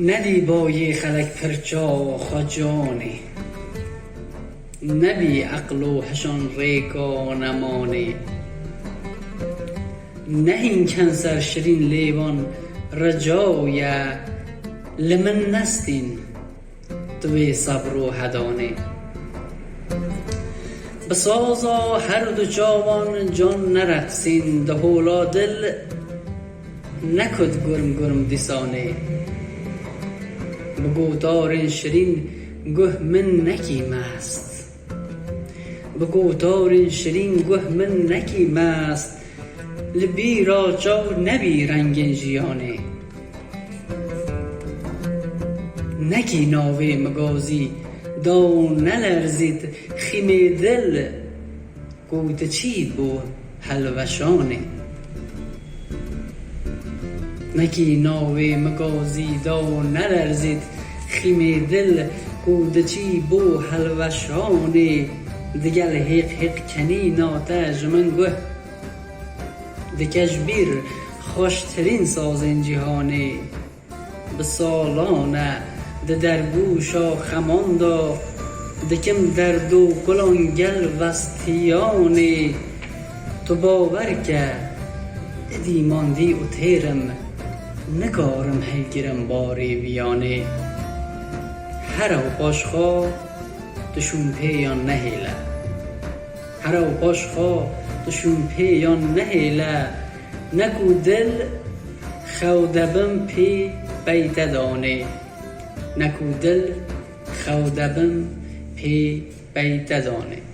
ندی بای خلق پرچا خجانی نبی عقل و حشان ریکا نمانی نهین کنسر شرین لیوان رجایا لمن نستین توی صبر و هدانی بسازا هر دو جوان جان نرقصین ده هولا دل نکد گرم گرم دیسانی بگو دارین شرین گه من نکی مست بگو دارین شرین گه من نکی مست لبی را جا نبی رنگین جیانی نکی ناوی مگازی دو نلرزید خیمی دل گوت چی بو حلوشانی نکی ناوی مگازی دو نلرزید خیمی دل گوت چی بو حلوشانی دگل حیق حیق کنی ناتج من گوه دکش بیر خوشترین سازین جهانی به سالانه ده درگوشا خماندا دکم دردو گلانگل وستیانی تو باور که دیماندی و تیرم نکارم هلگیرم باری بیانی هر او باشخوا دشون پیان نهیله هر او باشخوا دشون پیان نهیله نکو دل خودبم پی بیت دانی نکو دل خودبم پی بیت دانی